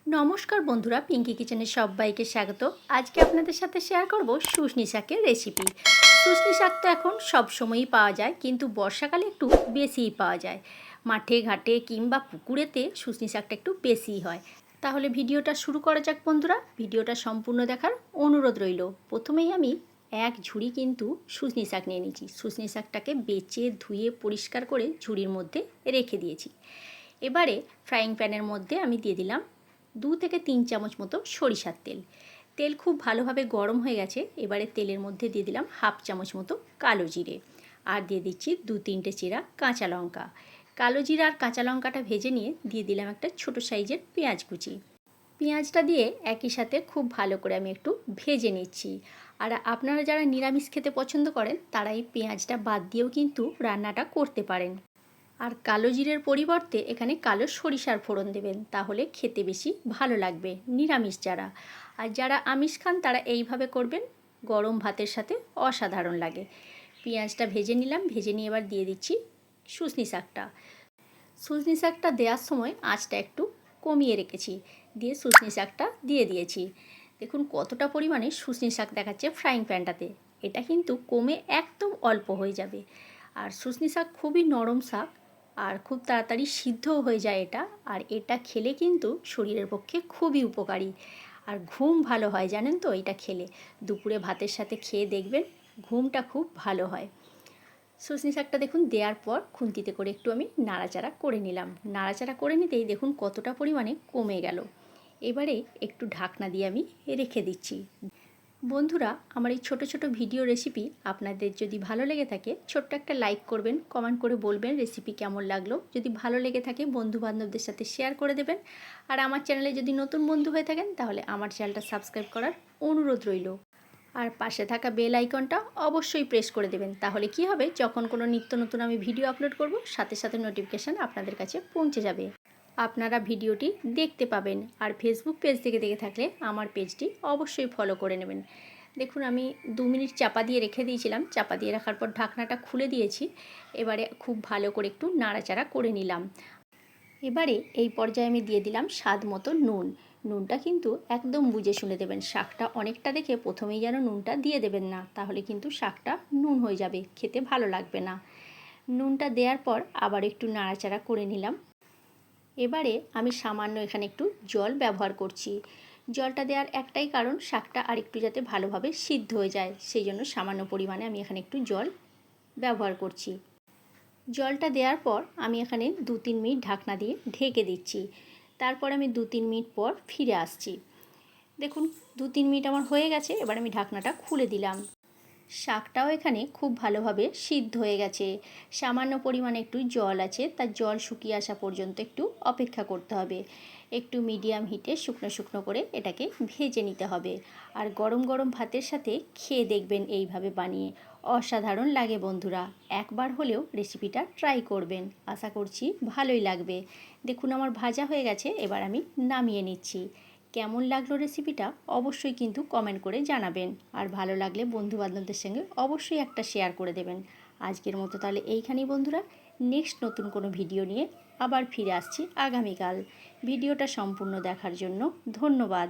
নমস্কার বন্ধুরা, পিঙ্কি কিচেনে সবাইকে স্বাগত। আজকে আপনাদের সাথে শেয়ার করব শুশনি শাকের রেসিপি। শুশনি শাক তো এখন সব সময়ই পাওয়া যায়, কিন্তু বর্ষাকালে একটু বেশিই পাওয়া যায়। মাঠে ঘাটে কিংবা পুকুরেতে শুশনি শাকটা একটু বেশিই হয়। তাহলে ভিডিওটা শুরু করা যাক বন্ধুরা। ভিডিওটা সম্পূর্ণ দেখার অনুরোধ রইল। প্রথমেই আমি এক ঝুড়ি কিন্তু শুশনি শাক নিয়ে নিয়েছি। শুশনি শাকটাকে বেছে ধুয়ে পরিষ্কার করে ঝুড়ির মধ্যে রেখে দিয়েছি। এবারে ফ্রাইং প্যানের মধ্যে আমি দিয়ে দিলাম 2 থেকে 3 চামচ মতো সরিষার তেল। তেল খুব ভালোভাবে গরম হয়ে গেছে। এবারে তেলের মধ্যে দিয়ে দিলাম হাফ চামচ মতো কালো জিরে, আর দিয়ে দিচ্ছি 2-3টে চিরা কাঁচা লঙ্কা। কালো জিরা আর কাঁচা লঙ্কাটা ভেজে নিয়ে দিয়ে দিলাম একটা ছোট সাইজের পেঁয়াজ কুচি। পেঁয়াজটা দিয়ে একই সাথে খুব ভালো করে আমি একটু ভেজে নিচ্ছি। আর আপনারা যারা নিরামিষ খেতে পছন্দ করেন তারা এই পেঁয়াজটা বাদ দিয়েও কিন্তু রান্নাটা করতে পারেন। আর কালো জিরের পরিবর্তে এখানে কালো সরিষার ফোড়ন দেবেন, তাহলে খেতে বেশি ভালো লাগবে নিরামিষ যারা। আর যারা আমিষ খান তারা এইভাবে করবেন, গরম ভাতের সাথে অসাধারণ লাগে। পেঁয়াজটা ভেজে নিলাম, ভেজে নিয়ে এবার দিয়ে দিচ্ছি শুশনি শাকটা। শুশনি শাকটা দেওয়ার সময় আঁচটা একটু কমিয়ে রেখেছি, দিয়ে শুশনি শাকটা দিয়ে দিয়েছি। দেখুন কতটা পরিমাণে শুশনি শাক দেখাচ্ছে ফ্রাইং প্যানটাতে। এটা কিন্তু কমে একদম অল্প হয়ে যাবে। আর শুশনি শাক খুবই নরম শাক, আর খুব তাড়াতাড়ি সিদ্ধও হয়ে যায় এটা। আর এটা খেলে কিন্তু শরীরের পক্ষে খুবই উপকারী। আর ঘুম ভালো হয় জানেন তো এটা খেলে। দুপুরে ভাতের সাথে খেয়ে দেখবেন ঘুমটা খুব ভালো হয়। সজনে শাকটা দেখুন দেওয়ার পর খুন্তিতে করে একটু আমি নাড়াচাড়া করে নিলাম। নাড়াচাড়া করে নিতেই দেখুন কতটা পরিমাণে কমে গেল। এবারে একটু ঢাকনা দিয়ে আমি রেখে দিচ্ছি। বন্ধুরা, আমার এই ছোট ছোট ভিডিও রেসিপি আপনাদের যদি ভালো লেগে থাকে ছোট্ট একটা লাইক করবেন, কমেন্ট করে বলবেন রেসিপি কেমন লাগলো। যদি ভালো লেগে থাকে বন্ধুবান্ধবদের সাথে শেয়ার করে দেবেন। আর আমার চ্যানেলে যদি নতুন বন্ধু হয়ে থাকেন তাহলে আমার চ্যানেলটা সাবস্ক্রাইব করার অনুরোধ রইল। আর পাশে থাকা বেল আইকনটা অবশ্যই প্রেস করে দেবেন, তাহলে কি হবে, যখন কোনো নিত্য নতুন আমি ভিডিও আপলোড করব সাথে সাথে নোটিফিকেশান আপনাদের কাছে পৌঁছে যাবে। আপনারা ভিডিওটি দেখতে পাবেন। আর ফেসবুক পেজ থেকে দেখে থাকলে আমার পেজটি অবশ্যই ফলো করে নেবেন। দেখুন আমি 2 মিনিট চাপা দিয়ে রেখে দিয়েছিলাম। চাপা দিয়ে রাখার পর ঢাকনাটা খুলে দিয়েছি। এবারে খুব ভালো করে একটু নাড়াচাড়া করে নিলাম। এবারে এই পর্যায়ে আমি দিয়ে দিলাম স্বাদ মতো নুন। নুনটা কিন্তু একদম বুঝে শুনে দেবেন। শাকটা অনেকটা দেখে প্রথমেই যেন নুনটা দিয়ে দেবেন না, তাহলে কিন্তু শাকটা নুন হয়ে যাবে, খেতে ভালো লাগবে না। নুনটা দেওয়ার পর আবার একটু নাড়াচাড়া করে নিলাম। এবারে আমি সামান্য এখানে একটু জল ব্যবহার করছি। জলটা দেওয়ার একটাই কারণ, শাকটা আরেকটু যাতে ভালোভাবে সিদ্ধ হয়ে যায়, সেই জন্য সামান্য পরিমাণে আমি এখানে একটু জল ব্যবহার করছি। জলটা দেওয়ার পর আমি এখানে 2-3 মিনিট ঢাকনা দিয়ে ঢেকে দিচ্ছি। তারপর আমি 2-3 মিনিট পর ফিরে আসছি। দেখুন 2-3 মিনিট আমার হয়ে গেছে। এবার আমি ঢাকনাটা খুলে দিলাম। শাকটাও এখানে খুব ভালোভাবে সিদ্ধ হয়ে গেছে। সামান্য পরিমাণে একটু জল আছে, তার জল শুকিয়ে আসা পর্যন্ত একটু অপেক্ষা করতে হবে। একটু মিডিয়াম হিটে শুকনো শুকনো করে এটাকে ভেজে নিতে হবে। আর গরম গরম ভাতের সাথে খেয়ে দেখবেন এইভাবে বানিয়ে, অসাধারণ লাগে বন্ধুরা। একবার হলেও রেসিপিটা ট্রাই করবেন, আশা করছি ভালোই লাগবে। দেখুন আমার ভাজা হয়ে গেছে, এবার আমি নামিয়ে নিচ্ছি। কেমন লাগলো রেসিপিটা অবশ্যই কিন্তু কমেন্ট করে জানাবেন। আর ভালো লাগলে বন্ধুবান্ধবদের সঙ্গে অবশ্যই একটা শেয়ার করে দেবেন। আজকের মতো তাহলে এইখানেই বন্ধুরা। নেক্সট নতুন কোনো ভিডিও নিয়ে আবার ফিরে আসছি আগামীকাল। ভিডিওটা সম্পূর্ণ দেখার জন্য ধন্যবাদ।